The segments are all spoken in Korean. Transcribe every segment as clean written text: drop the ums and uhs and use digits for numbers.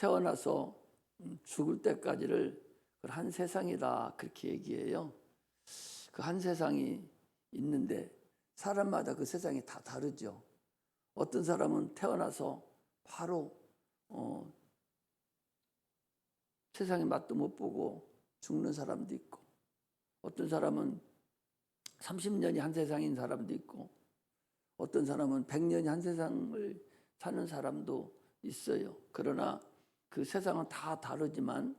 태어나서 죽을 때까지를 한 세상이다 그렇게 얘기해요. 그 한 세상이 있는데 사람마다 그 세상이 다 다르죠. 어떤 사람은 태어나서 바로 세상의 맛도 못 보고 죽는 사람도 있고, 어떤 사람은 30년이 한 세상인 사람도 있고, 어떤 사람은 100년이 한 세상을 사는 사람도 있어요. 그러나 그 세상은 다 다르지만,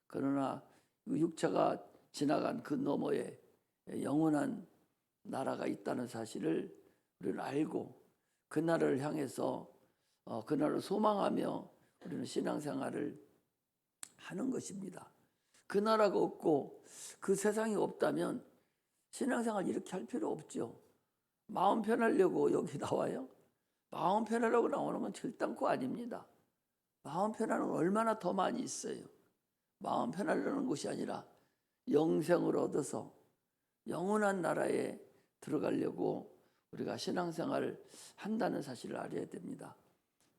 그러나 육체가 지나간 그 너머에 영원한 나라가 있다는 사실을 우리는 알고, 그 나라를 향해서 그 나라를 소망하며 우리는 신앙생활을 하는 것입니다. 그 나라가 없고 그 세상이 없다면 신앙생활 이렇게 할 필요 없죠. 마음 편하려고 여기 나와요? 마음 편하려고 나오는 건 절단코 아닙니다. 마음 편하는 건 얼마나 더 많이 있어요. 마음 편하려는 것이 아니라 영생을 얻어서 영원한 나라에 들어가려고 우리가 신앙생활을 한다는 사실을 알아야 됩니다.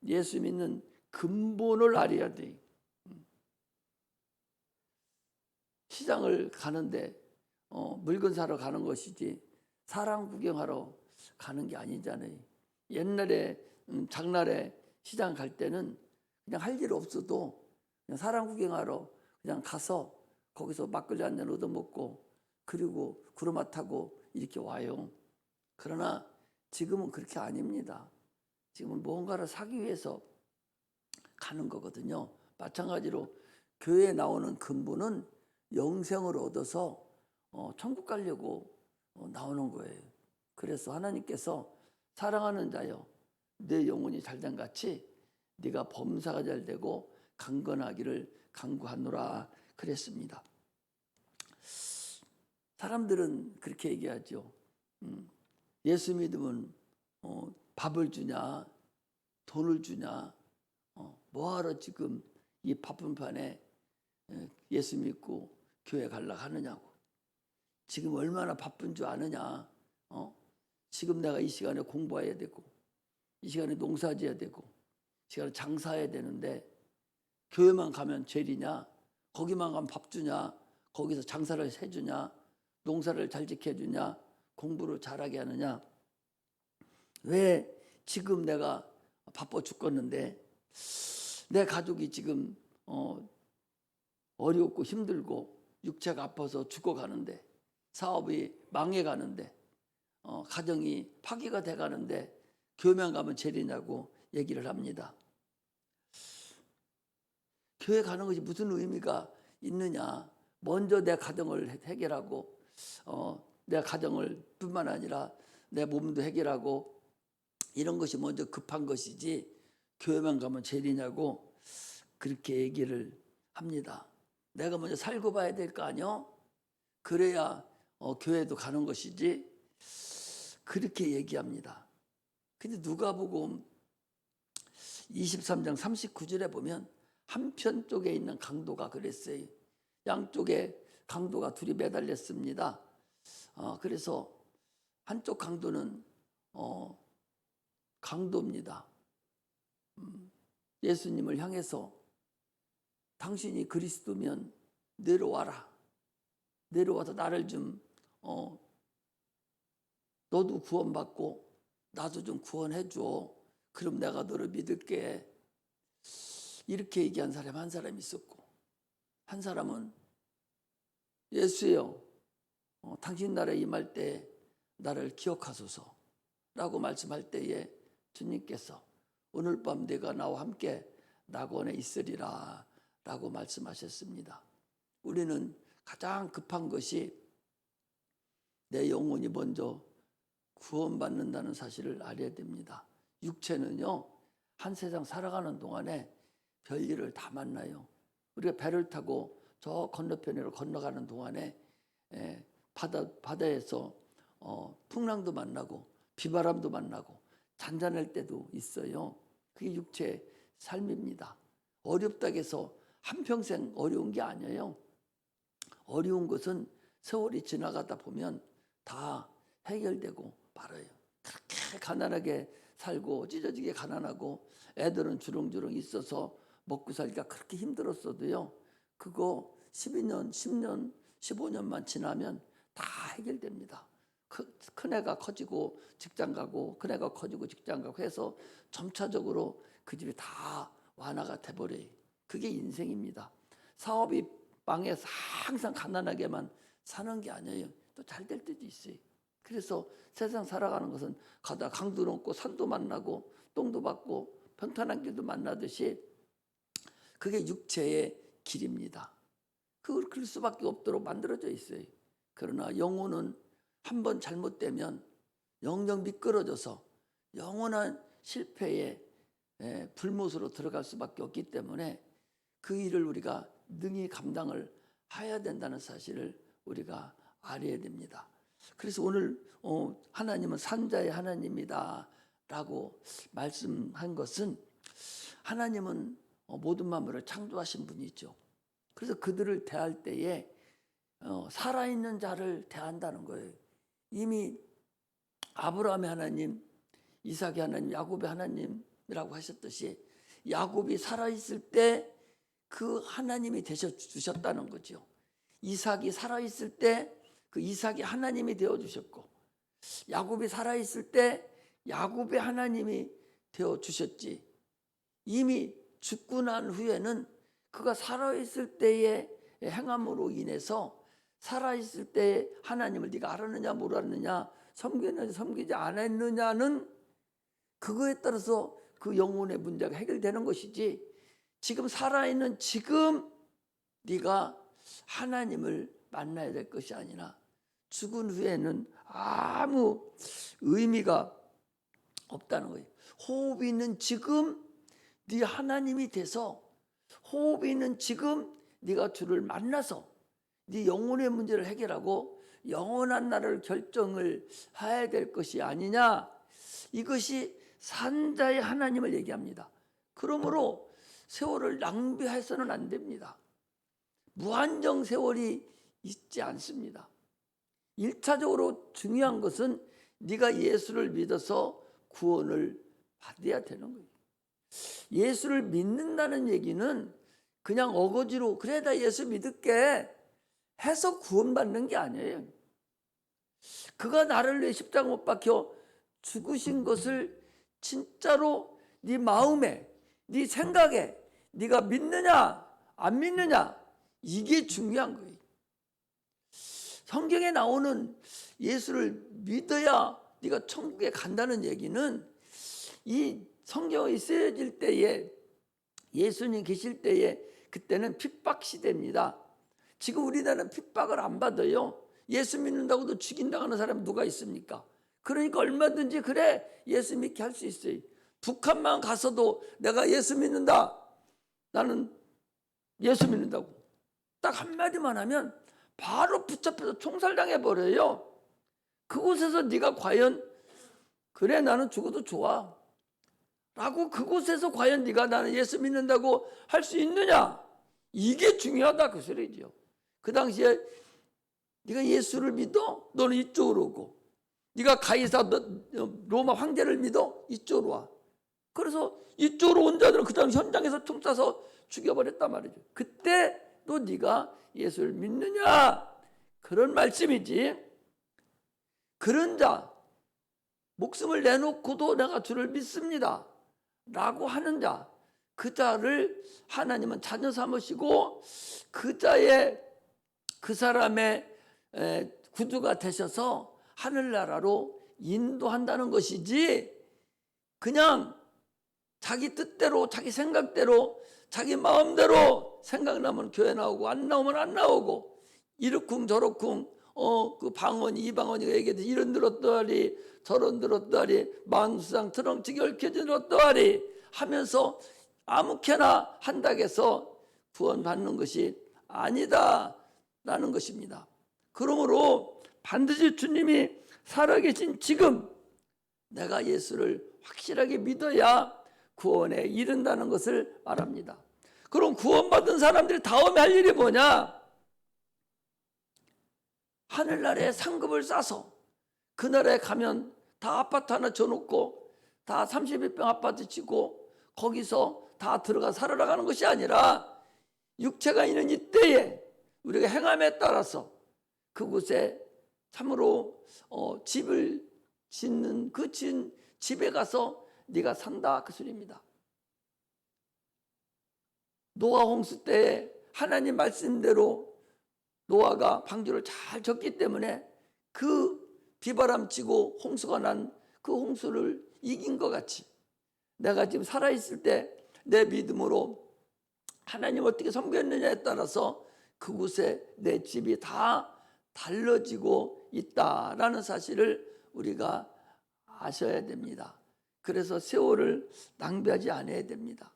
예수 믿는 근본을 알아야 돼요. 시장을 가는데 물건 사러 가는 것이지 사람 구경하러 가는 게 아니잖아요. 옛날에 장날에 시장 갈 때는 그냥 할 일 없어도 그냥 사람 구경하러 그냥 가서 거기서 막걸리 한 잔 얻어먹고 그리고 구르마 타고 이렇게 와요. 그러나 지금은 그렇게 아닙니다. 지금은 뭔가를 사기 위해서 가는 거거든요. 마찬가지로 교회에 나오는 근본은 영생을 얻어서 천국 가려고 나오는 거예요. 그래서 하나님께서 사랑하는 자여 내 영혼이 잘된 같이 네가 범사가 잘되고 강건하기를 간구하노라 그랬습니다. 사람들은 그렇게 얘기하죠. 예수 믿으면 밥을 주냐 돈을 주냐, 뭐하러 지금 이 바쁜 판에 예수 믿고 교회 가려고 하느냐고. 지금 얼마나 바쁜 줄 아느냐. 지금 내가 이 시간에 공부해야 되고 이 시간에 농사지어야 되고 이 시간에 장사해야 되는데 교회만 가면 죄리냐, 거기만 가면 밥 주냐, 거기서 장사를 해주냐, 농사를 잘 지켜주냐, 공부를 잘하게 하느냐. 왜 지금 내가 바빠 죽겠는데 내 가족이 지금 어렵고 힘들고 육체가 아파서 죽어가는데, 사업이 망해가는데, 가정이 파괴가 돼가는데 교회만 가면 죄리냐고 얘기를 합니다. 교회 가는 것이 무슨 의미가 있느냐. 먼저 내 가정을 해결하고 내 가정을 뿐만 아니라 내 몸도 해결하고 이런 것이 먼저 급한 것이지 교회만 가면 죄리냐고 그렇게 얘기를 합니다. 내가 먼저 살고 봐야 될 거 아니요? 그래야 교회도 가는 것이지 그렇게 얘기합니다. 근데 누가복음 23장 39절에 보면 한편 쪽에 있는 강도가 그랬어요. 양쪽에 강도가 둘이 매달렸습니다. 그래서 한쪽 강도는 강도입니다. 예수님을 향해서 당신이 그리스도면 내려와라. 내려와서 나를 좀 너도 구원받고 나도 좀 구원해줘. 그럼 내가 너를 믿을게. 이렇게 얘기한 사람 한 사람이 있었고, 한 사람은 예수여, 당신 나라에 임할 때 나를 기억하소서 라고 말씀할 때에 주님께서 오늘 밤 내가 나와 함께 낙원에 있으리라 라고 말씀하셨습니다. 우리는 가장 급한 것이 내 영혼이 먼저 구원받는다는 사실을 알아야 됩니다. 육체는요, 한 세상 살아가는 동안에 별일을 다 만나요. 우리가 배를 타고 저 건너편으로 건너가는 동안에 바다에서 풍랑도 만나고 비바람도 만나고 잔잔할 때도 있어요. 그게 육체의 삶입니다. 어렵다고 해서 한평생 어려운 게 아니에요. 어려운 것은 세월이 지나가다 보면 다 해결되고 말아요. 그렇게 가난하게 살고 찢어지게 가난하고 애들은 주렁주렁 있어서 먹고 살기가 그렇게 힘들었어도요, 그거 12년, 10년, 15년만 지나면 다 해결됩니다. 큰애가 커지고 직장 가고, 큰애가 커지고 직장 가고 해서 점차적으로 그 집이 다 완화가 돼버려요. 그게 인생입니다. 사업이 망해서 항상 가난하게만 사는 게 아니에요. 또 잘 될 때도 있어요. 그래서 세상 살아가는 것은 가다 강도 넘고 산도 만나고 똥도 받고 평탄한 길도 만나듯이 그게 육체의 길입니다. 그럴 수밖에 없도록 만들어져 있어요. 그러나 영혼은 한번 잘못되면 영영 미끄러져서 영원한 실패의 불못으로 들어갈 수밖에 없기 때문에 그 일을 우리가 능히 감당을 해야 된다는 사실을 우리가 알아야 됩니다. 그래서 오늘 하나님은 산자의 하나님이다 라고 말씀한 것은, 하나님은 모든 만물을 창조하신 분이죠. 그래서 그들을 대할 때에 살아있는 자를 대한다는 거예요. 이미 아브라함의 하나님, 이삭의 하나님, 야곱의 하나님이라고 하셨듯이 야곱이 살아있을 때 그 하나님이 되셔 주셨다는 거죠. 이삭이 살아있을 때 그 이삭이 하나님이 되어주셨고, 야곱이 살아있을 때 야곱의 하나님이 되어주셨지. 이미 죽고 난 후에는 그가 살아있을 때의 행함으로 인해서 살아있을 때 하나님을 네가 알았느냐 모르느냐, 섬겼느냐 섬기지 않았느냐는 그거에 따라서 그 영혼의 문제가 해결되는 것이지, 지금 살아있는 지금 네가 하나님을 만나야 될 것이 아니라 죽은 후에는 아무 의미가 없다는 거예요. 호흡이 있는 지금 네 하나님이 돼서, 호흡이 있는 지금 네가 주를 만나서 네 영혼의 문제를 해결하고 영원한 나라를 결정을 해야 될 것이 아니냐. 이것이 산자의 하나님을 얘기합니다. 그러므로 세월을 낭비해서는 안 됩니다. 무한정 세월이 있지 않습니다. 1차적으로 중요한 것은 네가 예수를 믿어서 구원을 받아야 되는 거예요. 예수를 믿는다는 얘기는 그냥 어거지로 그래 나 예수 믿을게 해서 구원받는 게 아니에요. 그가 나를 위해 십자가 못 박혀 죽으신 것을 진짜로 네 마음에, 네 생각에 네가 믿느냐 안 믿느냐, 이게 중요한 거예요. 성경에 나오는 예수를 믿어야 네가 천국에 간다는 얘기는 이 성경이 쓰여질 때에, 예수님 계실 때에, 그때는 핍박 시대입니다. 지금 우리나라는 핍박을 안 받아요. 예수 믿는다고도 죽인다고 하는 사람이 누가 있습니까? 그러니까 얼마든지 그래 예수 믿게 할 수 있어요. 북한만 가서도 내가 예수 믿는다, 나는 예수 믿는다고 딱 한마디만 하면 바로 붙잡혀서 총살당해 버려요. 그곳에서 네가 과연 그래 나는 죽어도 좋아 라고 그곳에서 과연 네가 나는 예수 믿는다고 할 수 있느냐, 이게 중요하다 그 소리죠. 그 당시에 네가 예수를 믿어? 너는 이쪽으로 오고, 네가 가이사 로마 황제를 믿어? 이쪽으로 와. 그래서 이쪽으로 온 자들은 그 당시 현장에서 총 쏴서 죽여버렸단 말이죠. 그때 또 네가 예수를 믿느냐, 그런 말씀이지. 그런 자, 목숨을 내놓고도 내가 주를 믿습니다 라고 하는 자, 그 자를 하나님은 자녀 삼으시고 그 자의, 그 사람의 구주가 되셔서 하늘나라로 인도한다는 것이지, 그냥 자기 뜻대로 자기 생각대로 자기 마음대로 생각나면 교회 나오고 안 나오면 안 나오고, 이러쿵 저러쿵 그 방언이 이 방언이 얘기해도 이런 들었더하리 저런 들었더하리 망수상 트렁치기 얽혀진 들었더하리 하면서 아무렇게나 한다고 해서 구원받는 것이 아니다라는 것입니다. 그러므로 반드시 주님이 살아계신 지금 내가 예수를 확실하게 믿어야 구원에 이른다는 것을 말합니다. 그럼 구원받은 사람들이 다음에 할 일이 뭐냐? 하늘나라에 상급을 싸서 그 나라에 가면 다 아파트 하나 줘놓고 다 32평 아파트 짓고 거기서 다 들어가 살아나가는 것이 아니라 육체가 있는 이때에 우리가 행함에 따라서 그곳에 참으로 집을 짓는 그 집에 가서 네가 산다 그 소리입니다. 노아 홍수 때에 하나님 말씀대로 노아가 방주를 잘 졌기 때문에 그 비바람치고 홍수가 난 그 홍수를 이긴 것 같이 내가 지금 살아있을 때 내 믿음으로 하나님 어떻게 섬겼느냐에 따라서 그곳에 내 집이 다 달라지고 있다라는 사실을 우리가 아셔야 됩니다. 그래서 세월을 낭비하지 않아야 됩니다.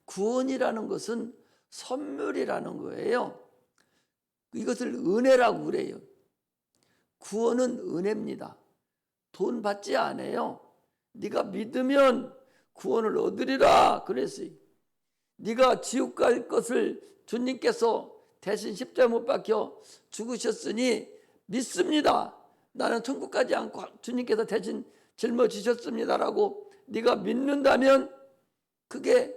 구원이라는 것은 선물이라는 거예요. 이것을 은혜라고 그래요. 구원은 은혜입니다. 돈 받지 않아요. 네가 믿으면 구원을 얻으리라 그랬어요. 네가 지옥 갈 것을 주님께서 대신 십자가에 못 박혀 죽으셨으니 믿습니다. 나는 천국 가지 않고 주님께서 대신 짊어지셨습니다라고 네가 믿는다면 그게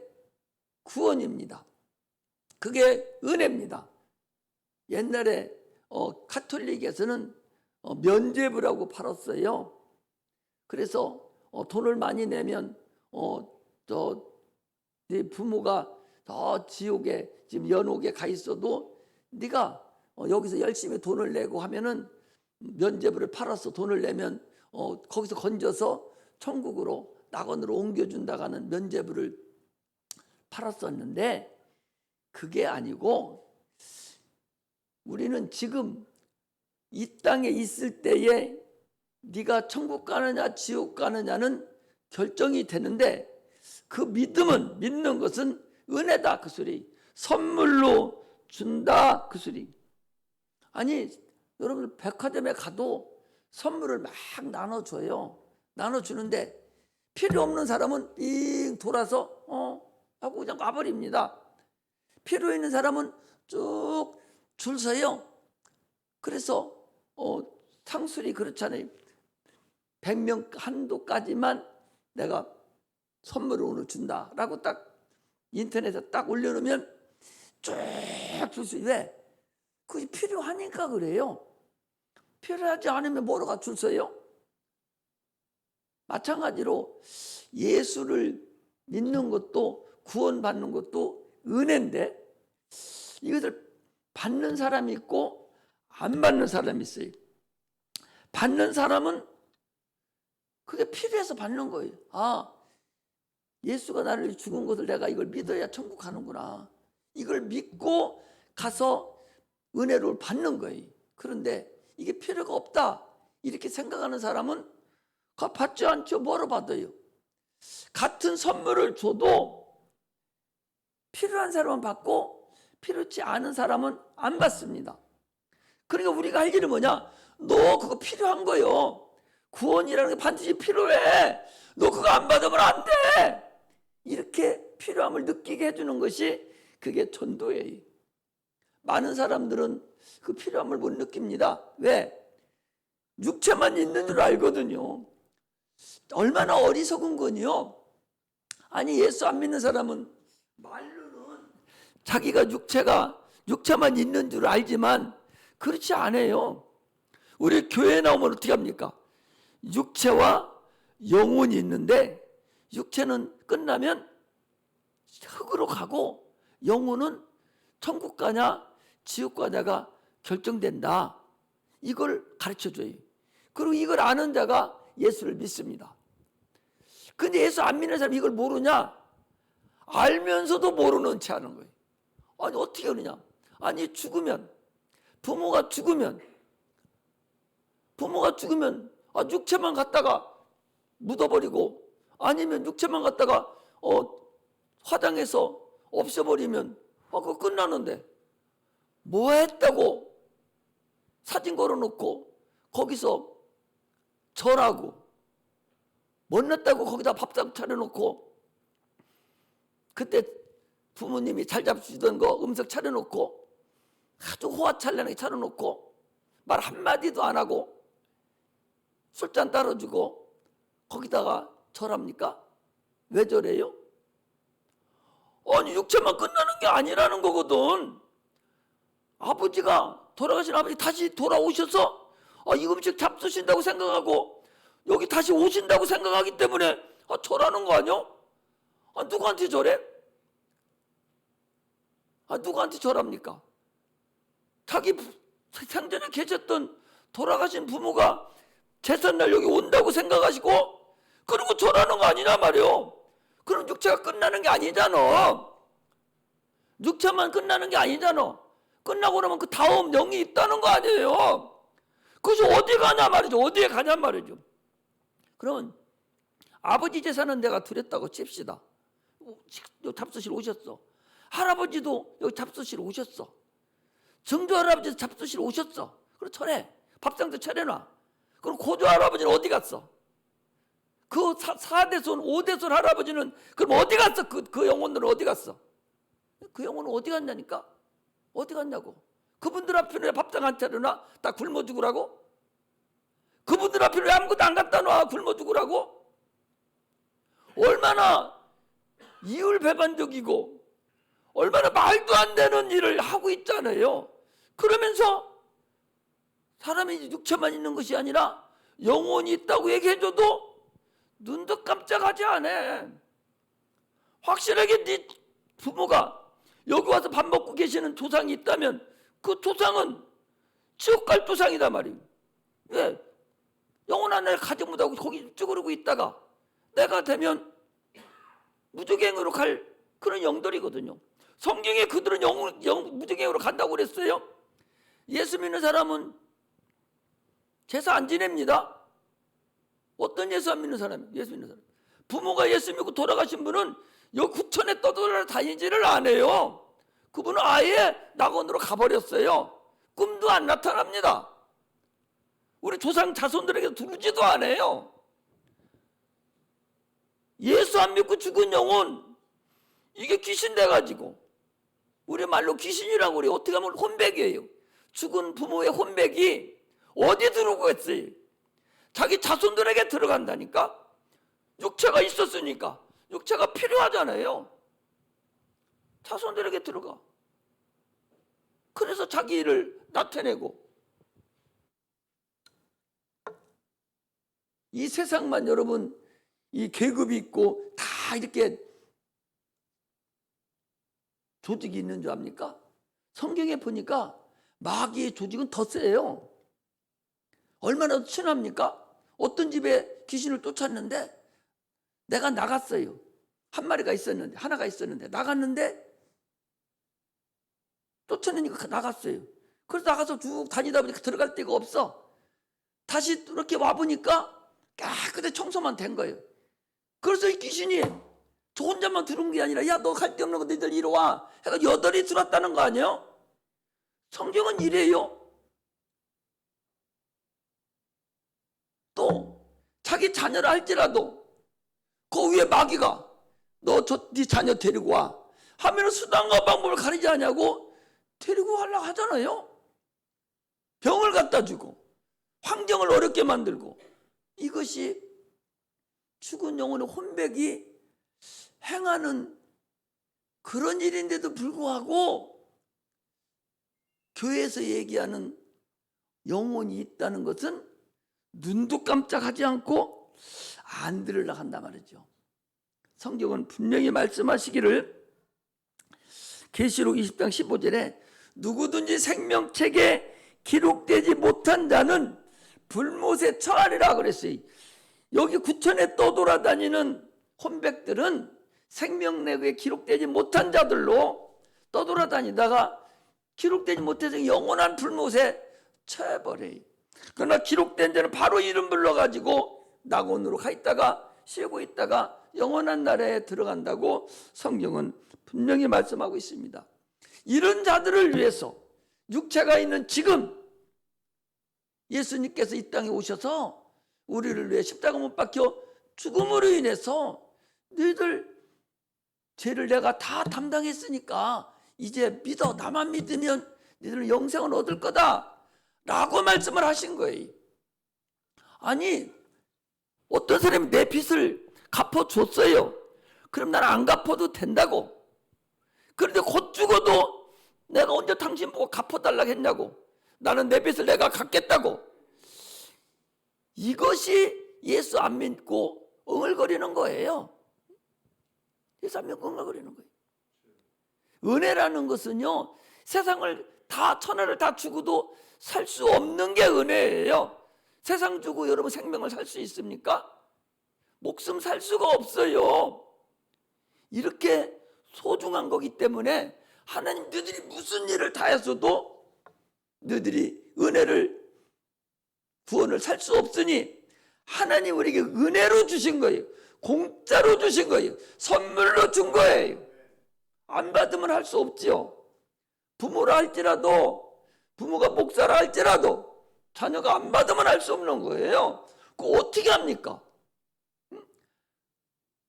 구원입니다. 그게 은혜입니다. 옛날에 카톨릭에서는 면죄부라고 팔았어요. 그래서 돈을 많이 내면 네 부모가 저 지옥에 지금 연옥에 가 있어도 네가 여기서 열심히 돈을 내고 하면은 면죄부를 팔아서 돈을 내면 거기서 건져서 천국으로 낙원으로 옮겨준다가는 면죄부를 팔았었는데 그게 아니고 우리는 지금 이 땅에 있을 때에 네가 천국 가느냐 지옥 가느냐는 결정이 되는데 그 믿는 것은 은혜다 그 소리. 선물로 준다 그 소리. 아니 여러분 백화점에 가도 선물을 막 나눠줘요. 나눠주는데 필요 없는 사람은 삥 돌아서 하고 그냥 가버립니다. 필요 있는 사람은 쭉 줄 서요. 그래서 상술이 그렇잖아요. 100명 한도까지만 내가 선물을 오늘 준다라고 딱 인터넷에 딱 올려놓으면 쭉 줄 수 있어요. 왜? 그게 필요하니까 그래요. 필요하지 않으면 뭐로가 줄 서요? 마찬가지로 예수를 믿는 것도 구원받는 것도 은혜인데 이것을 받는 사람이 있고 안 받는 사람이 있어요. 받는 사람은 그게 필요해서 받는 거예요. 아, 예수가 나를 죽은 것을 내가 이걸 믿어야 천국 가는구나. 이걸 믿고 가서 은혜를 받는 거예요. 그런데 이게 필요가 없다 이렇게 생각하는 사람은 받지 않죠. 뭐로 받아요? 같은 선물을 줘도 필요한 사람은 받고 필요치 않은 사람은 안 받습니다. 그러니까 우리가 할 일은 뭐냐? 너 그거 필요한 거요. 구원이라는 게 반드시 필요해. 너 그거 안 받으면 안 돼. 이렇게 필요함을 느끼게 해주는 것이 그게 전도예요. 많은 사람들은 그 필요함을 못 느낍니다. 왜? 육체만 있는 줄 알거든요. 얼마나 어리석은 건요. 아니 예수 안 믿는 사람은 말로는 자기가 육체만 있는 줄 알지만 그렇지 않아요. 우리 교회에 나오면 어떻게 합니까? 육체와 영혼이 있는데 육체는 끝나면 흙으로 가고 영혼은 천국 가냐 지옥 가냐가 결정된다. 이걸 가르쳐줘요. 그리고 이걸 아는 자가 예수를 믿습니다. 근데 예수 안 믿는 사람이 이걸 모르냐? 알면서도 모르는 채 하는 거예요. 아니 어떻게 그러냐? 아니 부모가 죽으면 육체만 갖다가 묻어버리고 아니면 육체만 갖다가 화장해서 없애버리면 그거 끝나는데 뭐 했다고 사진 걸어놓고 거기서 절하고 못났다고 거기다 밥상 차려놓고 그때 부모님이 잘 잡수시던 거 음식 차려놓고 아주 호화찬란하게 차려놓고 말 한마디도 안 하고 술잔 따라주고 거기다가 절합니까? 왜 절해요? 아니 육체만 끝나는 게 아니라는 거거든. 아버지가, 돌아가신 아버지 다시 돌아오셔서 이 음식 잡수신다고 생각하고 여기 다시 오신다고 생각하기 때문에 절하는 거 아니야? 누구한테 절해? 누구한테 절합니까? 자기 생전에 계셨던 돌아가신 부모가 제삿날 여기 온다고 생각하시고 그리고 절하는 거 아니냐 말이요. 그럼 육체가 끝나는 게 아니잖아. 육체만 끝나는 게 아니잖아. 끝나고 나면 그 다음 영이 있다는 거 아니에요. 그래서 어디 가냐 말이죠. 어디에 가냐 말이죠. 그러면 아버지 재산은 내가 드렸다고 칩시다. 여기 잡수실 오셨어. 할아버지도 여기 잡수실 오셨어. 증조 할아버지도 잡수실 오셨어. 그럼 철해. 밥상도 차려놔. 그럼 고조 할아버지는 어디 갔어? 그 4대손 5대손 할아버지는 그럼 어디 갔어? 그 영혼들은 어디 갔어? 그 영혼은 어디 갔냐니까? 어디 갔냐고. 그분들 앞에는 왜 밥상 안 차려놔? 다 굶어 죽으라고? 그분들 앞에는 왜 아무것도 안 갖다 놔? 굶어 죽으라고? 얼마나 이율배반적이고 얼마나 말도 안 되는 일을 하고 있잖아요. 그러면서 사람이 육체만 있는 것이 아니라 영혼이 있다고 얘기해줘도 눈도 깜짝하지 않아. 확실하게 네 부모가 여기 와서 밥 먹고 계시는 조상이 있다면 그 조상은 지옥 갈 조상이다 말이에요. 왜? 영원한 날 가지 못하고 거기 쭈그리고 있다가 내가 되면 무저갱으로 갈 그런 영들이거든요. 성경에 그들은 무저갱으로 간다고 그랬어요. 예수 믿는 사람은 제사 안 지냅니다. 어떤 예수 안 믿는 사람이? 예수 믿는 사람. 부모가 예수 믿고 돌아가신 분은 여기 구천에 떠돌아다니지를 안 해요. 그분은 아예 낙원으로 가버렸어요. 꿈도 안 나타납니다. 우리 조상 자손들에게 두르지도 않아요. 예수 안 믿고 죽은 영혼, 이게 귀신 돼가지고, 우리 말로 귀신이라고 우리 어떻게 하면 혼백이에요. 죽은 부모의 혼백이 어디 들어오고 있어요? 자기 자손들에게 들어간다니까. 육체가 있었으니까 육체가 필요하잖아요. 자손들에게 들어가. 그래서 자기 일을 나타내고. 이 세상만 여러분 이 계급이 있고 다 이렇게 조직이 있는 줄 압니까? 성경에 보니까 마귀의 조직은 더 세요. 얼마나 더 친합니까? 어떤 집에 귀신을 쫓았는데 내가 나갔어요. 한 마리가 있었는데, 하나가 있었는데 나갔는데 쫓아내니까 나갔어요. 그래서 나가서 쭉 다니다 보니까 들어갈 데가 없어. 다시 이렇게 와보니까 깨끗이 청소만 된 거예요. 그래서 이 귀신이 저 혼자만 들어온 게 아니라 야 너 갈 데 없는 거 너희들 이리 와 해가 8이 들어왔다는 거 아니에요? 성경은 이래요. 또 자기 자녀를 할지라도 그 위에 마귀가 너 네 자녀 데리고 와 하면은 수단과 방법을 가리지 않냐고 데리고 가려고 하잖아요. 병을 갖다 주고 환경을 어렵게 만들고. 이것이 죽은 영혼의 혼백이 행하는 그런 일인데도 불구하고 교회에서 얘기하는 영혼이 있다는 것은 눈도 깜짝하지 않고 안 들으려고 한단 말이죠. 성경은 분명히 말씀하시기를 계시록 20장 15절에 누구든지 생명책에 기록되지 못한 자는 불못에 처하리라 그랬어요. 여기 구천에 떠돌아다니는 혼백들은 생명책에 기록되지 못한 자들로 떠돌아다니다가 기록되지 못해서 영원한 불못에 처해버려요. 그러나 기록된 자는 바로 이름 불러가지고 낙원으로 가 있다가 쉬고 있다가 영원한 나라에 들어간다고 성경은 분명히 말씀하고 있습니다. 이런 자들을 위해서 육체가 있는 지금 예수님께서 이 땅에 오셔서 우리를 위해 십자가 못 박혀 죽음으로 인해서 너희들 죄를 내가 다 담당했으니까 이제 믿어. 나만 믿으면 너희들은 영생을 얻을 거다 라고 말씀을 하신 거예요. 아니 어떤 사람이 내 빚을 갚아줬어요. 그럼 나는 안 갚아도 된다고. 그런데 곧 죽어도 내가 언제 당신 보고 갚아달라고 했냐고, 나는 내 빚을 내가 갚겠다고. 이것이 예수 안 믿고 엉얼거리는 거예요. 예수 안 믿고 엉얼거리는 거예요. 은혜라는 것은요, 세상을 다, 천하를 다 주고도 살 수 없는 게 은혜예요. 세상 주고 여러분 생명을 살 수 있습니까? 목숨 살 수가 없어요. 이렇게 소중한 거기 때문에 하나님, 너희들이 무슨 일을 다 했어도 너희들이 은혜를, 구원을 살 수 없으니 하나님 우리에게 은혜로 주신 거예요. 공짜로 주신 거예요. 선물로 준 거예요. 안 받으면 할 수 없지요. 부모라 할지라도, 부모가 목사라 할지라도 자녀가 안 받으면 할 수 없는 거예요. 그거 어떻게 합니까?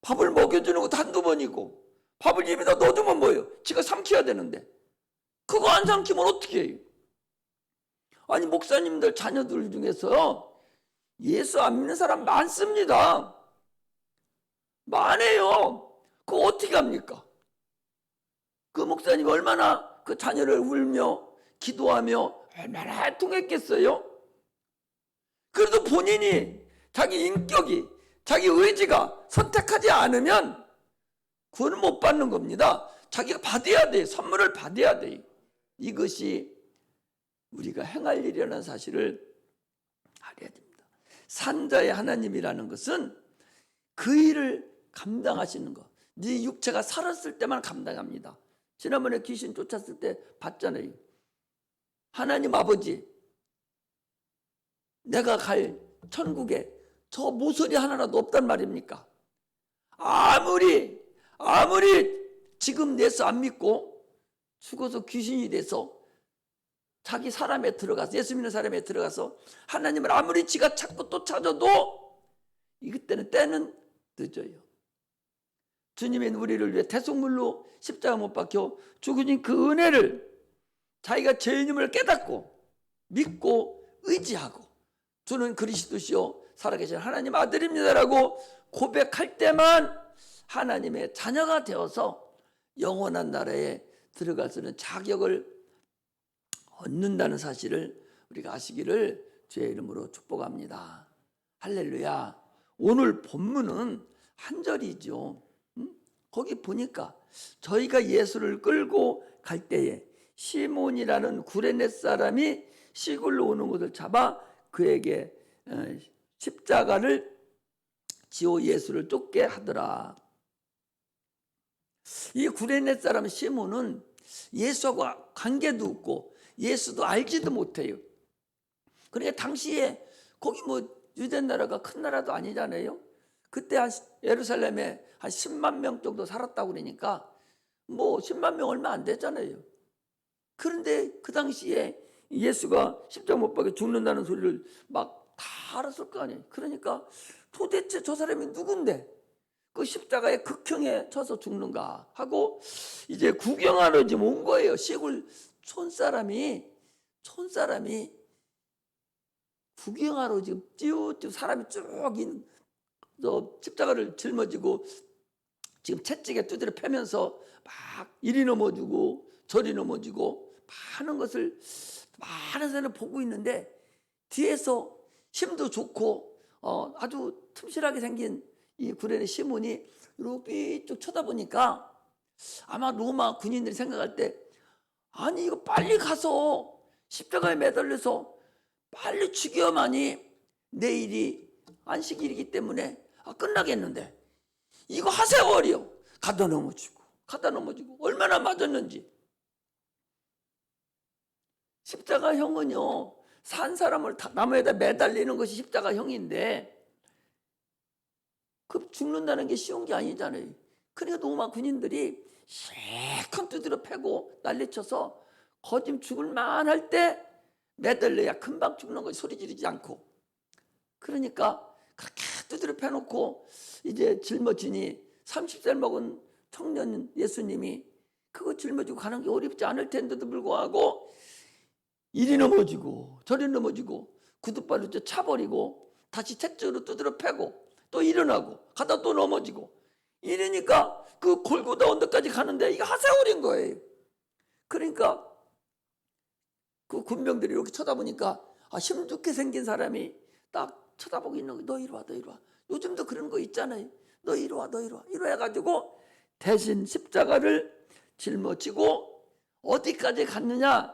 밥을 먹여주는 것도 한두 번이고, 밥을 입에다 넣어주면 뭐예요? 지가 삼켜야 되는데 그거 안 삼키면 어떻게 해요? 아니, 목사님들 자녀들 중에서 예수 안 믿는 사람 많습니다. 많아요. 그거 어떻게 합니까? 그 목사님이 얼마나 그 자녀를 울며 기도하며 얼마나 애통했겠어요? 그래도 본인이 자기 인격이, 자기 의지가 선택하지 않으면 구원을 못 받는 겁니다. 자기가 받아야 돼요. 선물을 받아야 돼요. 이것이 우리가 행할 일이라는 사실을 알아야 됩니다. 산자의 하나님이라는 것은 그 일을 감당하시는 것. 네 육체가 살았을 때만 감당합니다. 지난번에 귀신 쫓았을 때 봤잖아요. 하나님 아버지, 내가 갈 천국에 저 모서리 하나라도 없단 말입니까? 아무리 지금 예수 안 믿고 죽어서 귀신이 돼서 자기 사람에 들어가서, 예수 믿는 사람에 들어가서 하나님을 아무리 지가 찾고 또 찾아도 때는 늦어요. 주님이 우리를 위해 대속물로 십자가 못 박혀 죽으신 그 은혜를 자기가 죄인임을 깨닫고 믿고 의지하고 주는 그리스도시요 살아계신 하나님 아들입니다라고 고백할 때만 하나님의 자녀가 되어서 영원한 나라에 들어갈 수 있는 자격을 얻는다는 사실을 우리가 아시기를 주의 이름으로 축복합니다. 할렐루야. 오늘 본문은 한 절이죠. 거기 보니까 저희가 예수를 끌고 갈 때에 시몬이라는 구레네 사람이 시골로 오는 것을 잡아 그에게 십자가를 지어 예수를 쫓게 하더라. 이 구레네 사람 시몬은 예수하고 관계도 없고 예수도 알지도 못해요. 그러니까 당시에 거기 뭐 유대 나라가 큰 나라도 아니잖아요. 그때 한 예루살렘에 한 10만 명 정도 살았다고 그러니까 뭐 10만 명 얼마 안 되잖아요. 그런데 그 당시에 예수가 십자가 못 박혀 죽는다는 소리를 막 다 알았을 거 아니에요. 그러니까 도대체 저 사람이 누군데 그 십자가에 극형에 쳐서 죽는가 하고 이제 구경하러 지금 온 거예요. 시골 촌사람이 구경하러 지금 쭉 사람이 쭉 십자가를 짊어지고 지금 채찍에 두드려 패면서 막 이리 넘어지고 저리 넘어지고 많은 것을 많은 사람을 보고 있는데 뒤에서 힘도 좋고 아주 튼실하게 생긴 이 구레네 시몬이 이렇게 쭉 쳐다보니까 아마 로마 군인들이 생각할 때 아니 이거 빨리 가서 십자가에 매달려서 빨리 죽여야만이 내일이 안식일이기 때문에 끝나겠는데 이거 하세월이요. 가다 넘어지고 얼마나 맞았는지. 십자가형은요 산 사람을 나무에다 매달리는 것이 십자가형인데 그 죽는다는 게 쉬운 게 아니잖아요. 그러니까 로마 군인들이 실컷 두드려 패고 난리쳐서 거짐 죽을 만할 때 매달려야 금방 죽는 거지, 소리 지르지 않고. 그러니까 그렇게 두드려 패놓고 이제 짊어지니 30살 먹은 청년 예수님이 그거 짊어지고 가는 게 어렵지 않을 텐데도 불구하고 이리 넘어지고 저리 넘어지고 구두발로 차버리고 다시 채찍으로 두드려 패고 또 일어나고 가다 또 넘어지고 이러니까 그 골고다 언덕까지 가는데 이게 하세월인 거예요. 그러니까 그 군병들이 이렇게 쳐다보니까 힘좋게 생긴 사람이 딱 쳐다보고 있는 거예요. 너 이리 와, 너 이리 와. 요즘도 그런 거 있잖아요. 너 이리 와, 너 이리 와. 이리 해가지고 대신 십자가를 짊어지고 어디까지 갔느냐?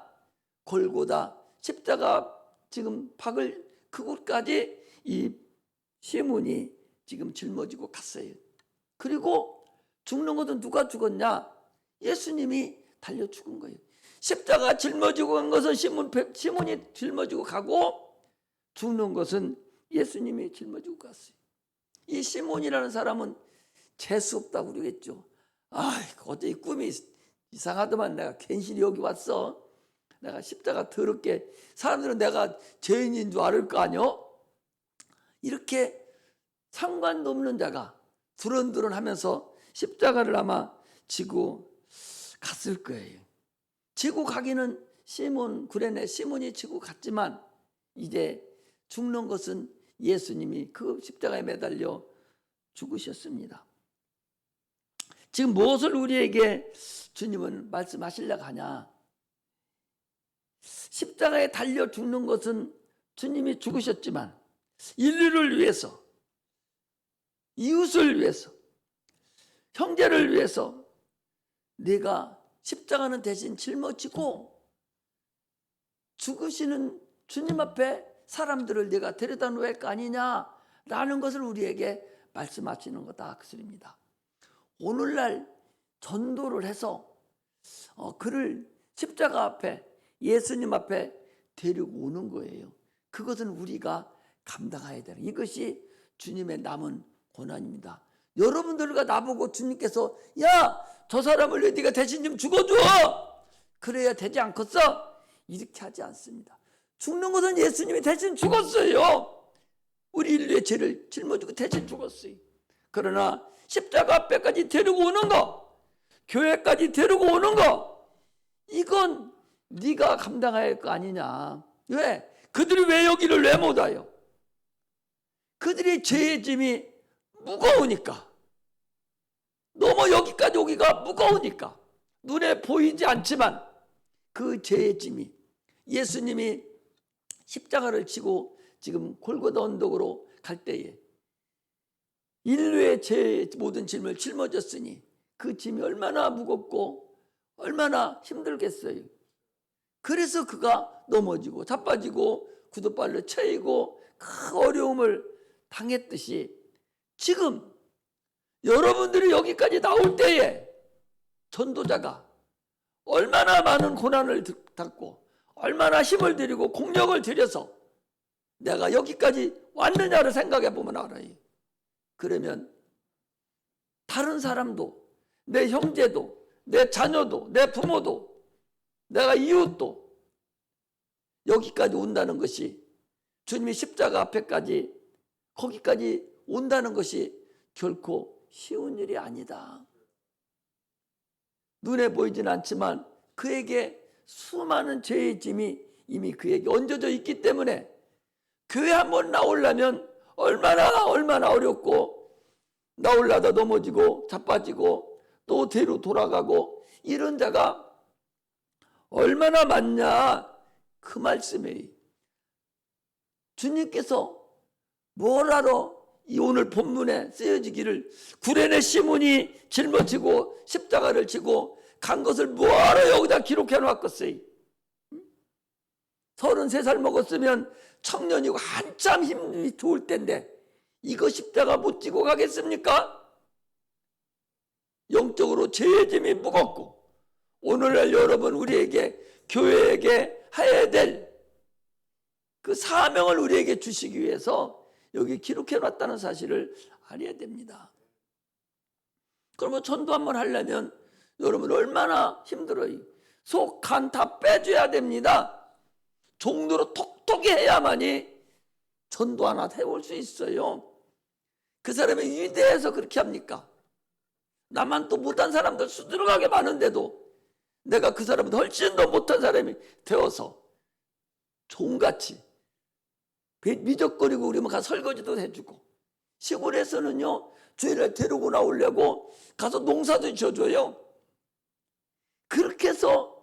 골고다 십자가 지금 박을 그곳까지 이 시몬이 지금 짊어지고 갔어요. 그리고 죽는 것은 누가 죽었냐? 예수님이 달려 죽은 거예요. 십자가 짊어지고 간 것은 시몬이 짊어지고 가고 죽는 것은 예수님이 짊어지고 갔어요. 이 시몬이라는 사람은 재수 없다고 그러겠죠. 어제 이 꿈이 이상하더만 내가 괜시리 여기 왔어. 내가 십자가 더럽게 사람들은 내가 죄인인 줄 알을 거 아니요? 이렇게 상관도 없는 자가 두런두런 하면서 십자가를 아마 지고 갔을 거예요. 지고 가기는 구레네 시몬이 지고 갔지만 이제 죽는 것은 예수님이 그 십자가에 매달려 죽으셨습니다. 지금 무엇을 우리에게 주님은 말씀하시려고 하냐? 십자가에 달려 죽는 것은 주님이 죽으셨지만 인류를 위해서, 이웃을 위해서, 형제를 위해서 네가 십자가는 대신 짊어지고 죽으시는 주님 앞에 사람들을 네가 데려다 놓을 거 아니냐라는 것을 우리에게 말씀하시는 거다 그 소리입니다. 오늘날 전도를 해서 그를 십자가 앞에 예수님 앞에 데리고 오는 거예요. 그것은 우리가 감당해야 되는 이것이 주님의 남은 고난입니다. 여러분들과 나보고 주님께서 야, 저 사람을 왜 네가 대신 좀 죽어줘 그래야 되지 않겠어? 이렇게 하지 않습니다. 죽는 것은 예수님이 대신 죽었어요. 우리 인류의 죄를 짊어지고 대신 죽었어요. 그러나 십자가 앞에까지 데리고 오는 거, 교회까지 데리고 오는 거, 이건 네가 감당해야 할 거 아니냐. 왜? 그들이 왜 여기를 왜 못 와요? 그들의 죄의 짐이 무거우니까. 너무 여기까지 오기가 무거우니까. 눈에 보이지 않지만 그 죄의 짐이 예수님이 십자가를 지고 지금 골고다 언덕으로 갈 때에 인류의 죄의 모든 짐을 짊어졌으니 그 짐이 얼마나 무겁고 얼마나 힘들겠어요. 그래서 그가 넘어지고 자빠지고 구두발로 쳐이고 큰 어려움을 당했듯이 지금 여러분들이 여기까지 나올 때에 전도자가 얼마나 많은 고난을 당고 얼마나 힘을 들이고 공력을 들여서 내가 여기까지 왔느냐를 생각해 보면 알아요. 그러면 다른 사람도 내 형제도 내 자녀도 내 부모도 내가 이웃도 여기까지 온다는 것이 주님이 십자가 앞에까지 거기까지 온다는 것이 결코 쉬운 일이 아니다. 눈에 보이진 않지만 그에게 수많은 죄의 짐이 이미 그에게 얹어져 있기 때문에 교회 한번 나오려면 얼마나 어렵고 나오려다 넘어지고 자빠지고 또 뒤로 돌아가고 이런 자가 얼마나 많냐 그 말씀이에요. 주님께서 뭐라로 이 오늘 본문에 쓰여지기를 구레네 시몬이 짊어지고 십자가를 지고 간 것을 뭐하러 여기다 기록해 놨겠어요. 33살 먹었으면 청년이고 한참 힘이 좋을 때인데 이거 십자가 못 지고 가겠습니까? 영적으로 죄의 짐이 무겁고 오늘날 여러분 우리에게 교회에게 해야 될 그 사명을 우리에게 주시기 위해서 여기 기록해 놨다는 사실을 알아야 됩니다. 그러면 전도 한번 하려면 여러분 얼마나 힘들어요. 속, 간 다 빼줘야 됩니다. 종로로 톡톡히 해야만이 전도 하나 해볼 수 있어요. 그 사람이 위대해서 그렇게 합니까? 나만 또 못한 사람들 수두룩하게 많은데도 내가 그 사람보다 훨씬 더 못한 사람이 되어서 종같이 미적거리고 우리면 가서 설거지도 해주고 시골에서는요 주일날 데리고 나오려고 가서 농사도 지어줘요. 그렇게 해서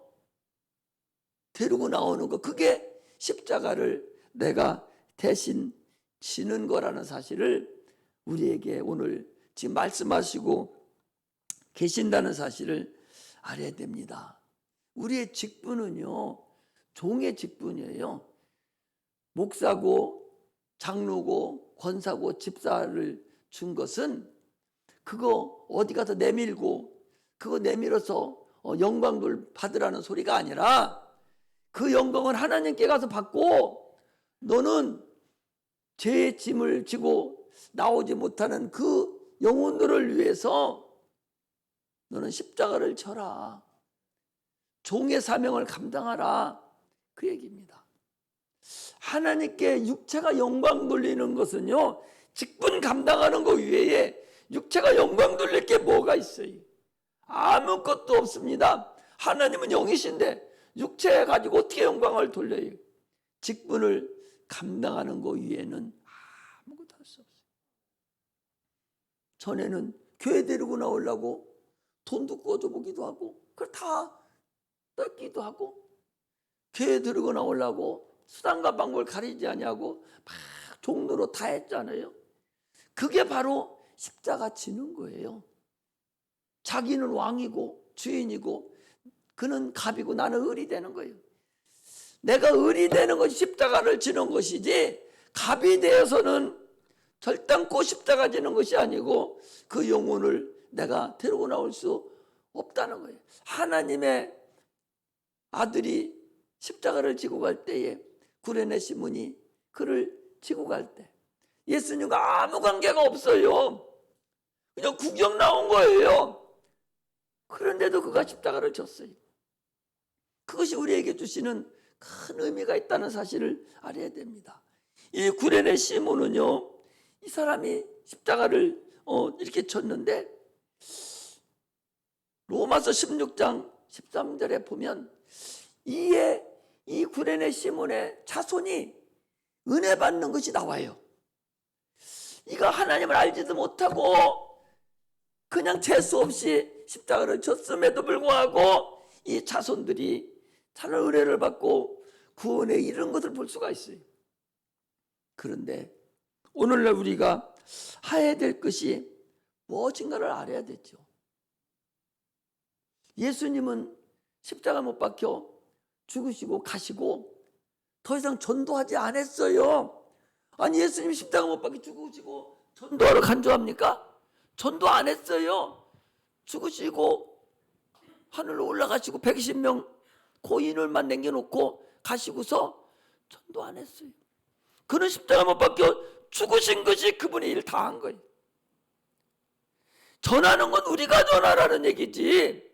데리고 나오는 거, 그게 십자가를 내가 대신 지는 거라는 사실을 우리에게 오늘 지금 말씀하시고 계신다는 사실을 알아야 됩니다. 우리의 직분은요, 종의 직분이에요. 목사고 장로고 권사고 집사를 준 것은 그거 어디 가서 내밀고 그거 내밀어서 영광을 받으라는 소리가 아니라, 그 영광은 하나님께 가서 받고 너는 죄의 짐을 지고 나오지 못하는 그 영혼들을 위해서 너는 십자가를 져라. 종의 사명을 감당하라. 그 얘기입니다. 하나님께 육체가 영광 돌리는 것은요, 직분 감당하는 것 외에 육체가 영광 돌릴 게 뭐가 있어요? 아무것도 없습니다. 하나님은 영이신데 육체 가지고 어떻게 영광을 돌려요? 직분을 감당하는 것 외에는 아무것도 할 수 없어요. 전에는 교회 데리고 나오려고 돈도 꿔줘보기도 하고, 그걸 다 뜯기도 하고, 교회 데리고 나오려고 수단과 방법을 가리지 아니하고 막 종로로 다 했잖아요. 그게 바로 십자가 지는 거예요. 자기는 왕이고 주인이고 그는 갑이고 나는 을이 되는 거예요. 내가 을이 되는 것이 십자가를 지는 것이지, 갑이 되어서는 절단코 십자가 지는 것이 아니고 그 영혼을 내가 데리고 나올 수 없다는 거예요. 하나님의 아들이 십자가를 지고 갈 때에 구레네 시몬이 그를 지고 갈 때 예수님과 아무 관계가 없어요. 그냥 구경 나온 거예요. 그런데도 그가 십자가를 졌어요. 그것이 우리에게 주시는 큰 의미가 있다는 사실을 알아야 됩니다. 이 구레네 시몬은요, 이 사람이 십자가를 이렇게 졌는데 로마서 16장 13절에 보면 이 구레네 시몬의 자손이 은혜 받는 것이 나와요. 이가 하나님을 알지도 못하고 그냥 재수 없이 십자가를 졌음에도 불구하고 이 자손들이 하나님의 은혜를 받고 구원에 이르는 것을 볼 수가 있어요. 그런데 오늘날 우리가 해야 될 것이 무엇인가를 알아야 되죠. 예수님은 십자가 못 박혀 죽으시고 가시고 더 이상 전도하지 않았어요. 아니, 예수님 십자가 못 박혀 죽으시고 전도하러 간주합니까? 전도 안 했어요. 죽으시고 하늘로 올라가시고 120명 고인을만 남겨놓고 가시고서 전도 안 했어요. 그는 십자가 못 박혀 죽으신 것이 그분의 일 다 한 거예요. 전하는 건 우리가 전하라는 얘기지.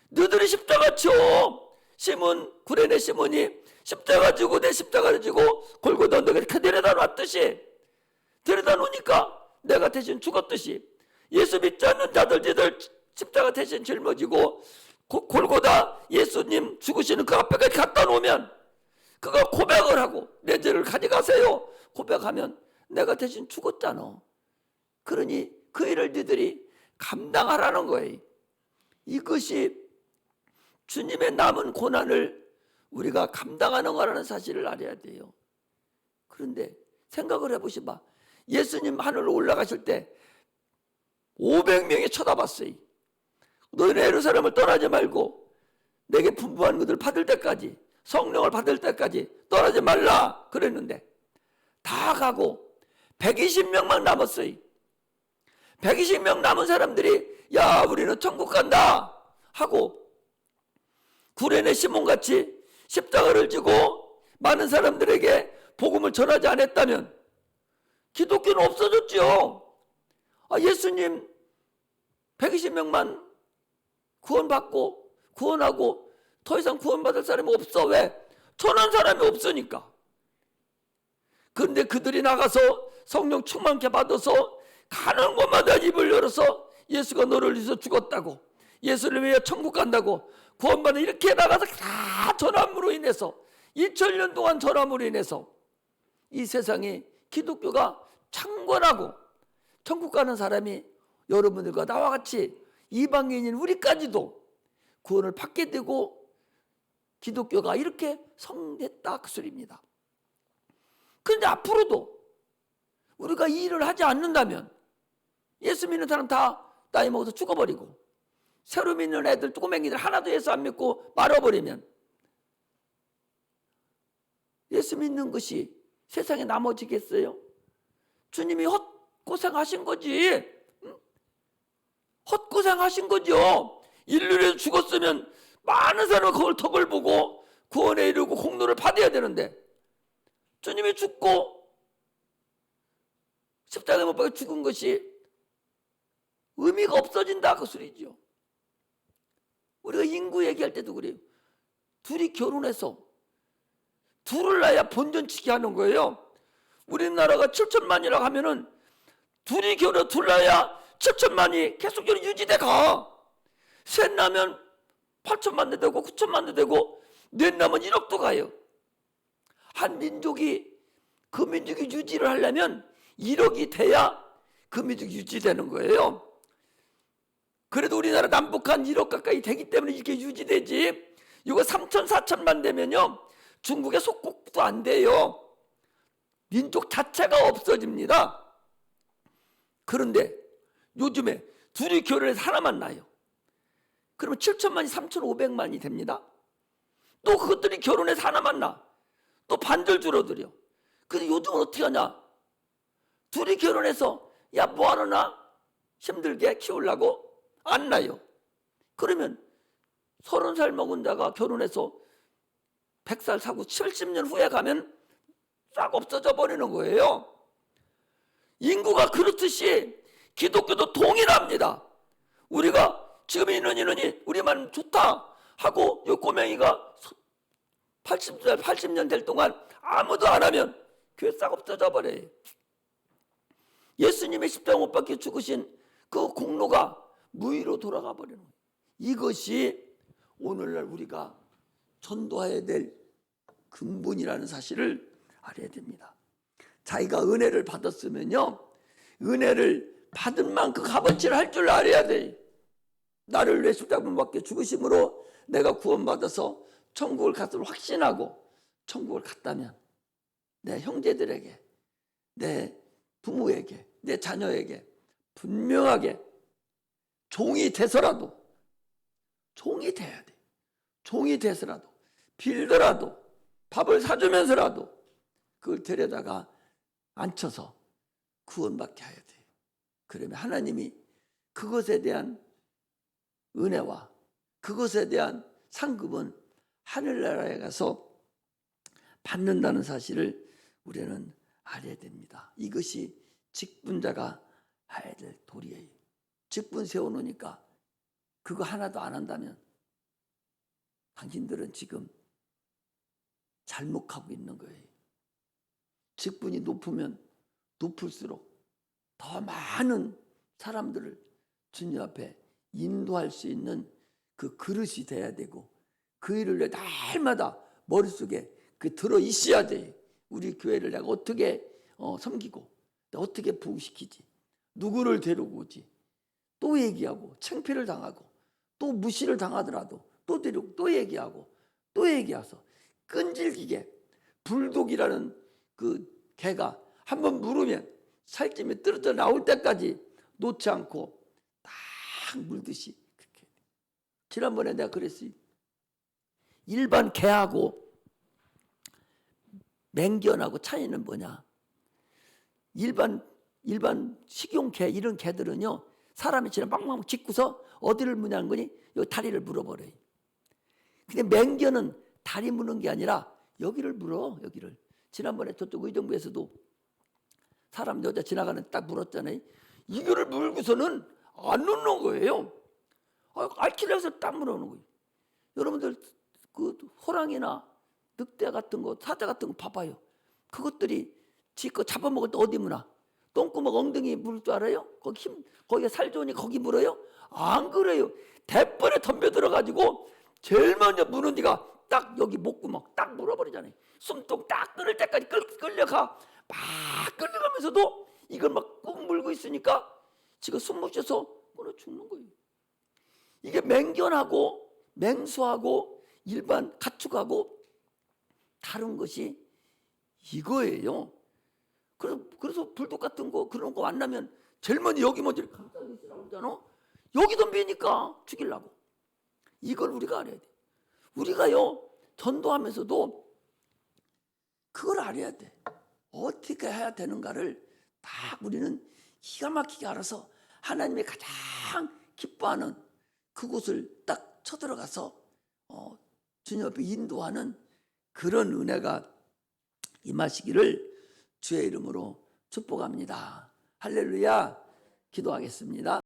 너희들이 십자가 쳐. 시몬, 구레네 시몬이 십자가 지고 내 십자가를 지고 골고다 언덕에 이렇게 데려다 놨듯이, 데려다 놓으니까 내가 대신 죽었듯이 예수 믿지 않는 자들 십자가 대신 짊어지고 골고다 예수님 죽으시는 그 앞에까지 갖다 놓으면 그가 고백을 하고 내 죄를 가져가세요 고백하면 내가 대신 죽었잖아. 그러니 그 일을 너희들이 감당하라는 거예요. 이것이 주님의 남은 고난을 우리가 감당하는 거라는 사실을 알아야 돼요. 그런데 생각을 해보시봐. 예수님 하늘로 올라가실 때 500명이 쳐다봤어요. 너희는 예루살렘을 떠나지 말고 내게 분부한 것을 받을 때까지, 성령을 받을 때까지 떠나지 말라 그랬는데 다 가고 120명만 남았어요. 120명 남은 사람들이 야, 우리는 천국 간다 하고 구레네 시몬같이 십자가를 지고 많은 사람들에게 복음을 전하지 않았다면 기독교는 없어졌죠. 예수님 120명만 구원받고 구원하고 더 이상 구원받을 사람이 없어. 왜? 전한 사람이 없으니까. 그런데 그들이 나가서 성령 충만케 받아서 가는 곳마다 입을 열어서 예수가 너를 위해서 죽었다고, 예수를 위해 천국 간다고 구원받는, 이렇게 나가서 다 전함으로 인해서 2000년 동안 전함으로 인해서 이 세상에 기독교가 창궐하고 천국 가는 사람이 여러분들과 나와 같이 이방인인 우리까지도 구원을 받게 되고 기독교가 이렇게 성됐다 그 소리입니다. 그런데 앞으로도 우리가 이 일을 하지 않는다면 예수 믿는 사람 다 나이 먹어서 죽어버리고 새로 믿는 애들 꼬맹이들 하나도 예수 안 믿고 말아버리면 예수 믿는 것이 세상에 남아지겠어요? 주님이 헛고생하신 거지. 헛고생하신 거죠. 인류에서 죽었으면 많은 사람은 그걸 덕을 보고 구원에 이르고 공로를 받아야 되는데 주님이 죽고 십자가에 못 박혀 죽은 것이 의미가 없어진다 그 소리죠. 우리가 인구 얘기할 때도 그래요. 둘이 결혼해서 둘을 낳아야 본전치기 하는 거예요. 우리나라가 7천만이라고 하면은 둘이 결혼 둘 낳아야 7천만이 계속적으로 유지돼 가. 셋 낳으면 8천만도 되고 9천만도 되고 넷 낳으면 1억도 가요. 한 민족이 그 민족이 유지를 하려면 1억이 돼야 그 민족이 유지되는 거예요. 그래도 우리나라 남북한 1억 가까이 되기 때문에 이렇게 유지되지. 이거 3천 4천만 되면요 중국의 속국도 안 돼요. 민족 자체가 없어집니다. 그런데 요즘에 둘이 결혼해서 하나만 낳아요. 그러면 7천만이 3,500만이 됩니다. 또 그것들이 결혼해서 하나만 낳아. 또 반절 줄어들여. 근데 요즘은 어떻게 하냐? 둘이 결혼해서 야 뭐하러 낳아? 힘들게 키우려고? 안 낳아요. 그러면 30살 먹은 자가 결혼해서 100살 사고 70년 후에 가면 싹 없어져 버리는 거예요. 인구가 그렇듯이 기독교도 동일합니다. 우리가 지금 인원이 우리만 좋다 하고 요 꼬맹이가 80년 될 동안 아무도 안 하면 교회 싹 없어져 버려요. 예수님의 십자가 못 박혀 죽으신 그 공로가 무의로 돌아가 버리는 거예요. 이것이 오늘날 우리가 전도해야 될 근본이라는 사실을 알아야 됩니다. 자기가 은혜를 받았으면요 은혜를 받은 만큼 값어치를 할 줄 알아야 돼. 나를 위해 십자가 못 박혀 죽으심으로 내가 구원받아서 천국을 갔음을 확신하고 천국을 갔다면 내 형제들에게 내 부모에게 내 자녀에게 분명하게 종이 돼서라도 종이 돼야 돼. 종이 돼서라도 빌더라도 밥을 사주면서라도 그걸 데려다가 앉혀서 구원받게 해야 돼. 그러면 하나님이 그것에 대한 은혜와 그것에 대한 상급은 하늘나라에 가서 받는다는 사실을 우리는 알아야 됩니다. 이것이 직분자가 해야 될 도리예요. 직분 세워놓으니까 그거 하나도 안 한다면 당신들은 지금 잘못하고 있는 거예요. 직분이 높으면 높을수록 더 많은 사람들을 주님 앞에 인도할 수 있는 그 그릇이 돼야 되고 그 일을 내 날마다 머릿속에 그 들어 있어야 돼. 우리 교회를 내가 어떻게 섬기고 어떻게 부흥시키지, 누구를 데리고 오지, 또 얘기하고 창피를 당하고 또 무시를 당하더라도 또 데리고 또 얘기하고 또 얘기해서 끈질기게 불독이라는 그 개가 한번 물으면 살찌면 떨어져 나올 때까지 놓지 않고 딱 물듯이 그렇게. 지난번에 내가 그랬어요. 일반 개하고 맹견하고 차이는 뭐냐? 일반 식용 개 이런 개들은요 사람이 지나면 막막 짖고서 어디를 무냐는 거니 여기 다리를 물어버려요. 근데 맹견은 다리 무는 게 아니라 여기를 물어. 여기를. 지난번에 저쪽 의정부에서도 사람 여자 지나가는 딱 물었잖아요. 이거를 물고서는 안 놓는 거예요. 알키려서 딱 물어오는 거예요. 여러분들 그 호랑이나 늑대 같은 거, 사자 같은 거 봐봐요. 그것들이 지껏 잡아먹을 때 어디 무나? 똥구멍 엉덩이 물을 줄 알아요? 거기가 살 좋으니 거기 물어요? 안 그래요. 대번에 덤벼들어가지고 제일 먼저 무는 데가 딱 여기 목구멍 딱 물어버리잖아요. 숨통 딱 끊을 때까지 끌려가. 막 끌려가면서도 이걸 막 꾹 물고 있으니까 지가 숨 못 쉬어서 끊어 죽는 거예요. 이게 맹견하고 맹수하고 일반 가축하고 다른 것이 이거예요. 그래서 불독 같은 거 그런 거 만나면 제일 먼저 여기 먼저 깜짝 있으라고 그러잖아. 여기도 미니까 죽이려고. 이걸 우리가 알아야 돼. 우리가요 전도하면서도 그걸 알아야 돼. 어떻게 해야 되는가를 다 우리는 기가 막히게 알아서 하나님이 가장 기뻐하는 그곳을 딱 쳐들어가서 주님 앞에 인도하는 그런 은혜가 임하시기를 주의 이름으로 축복합니다. 할렐루야. 기도하겠습니다.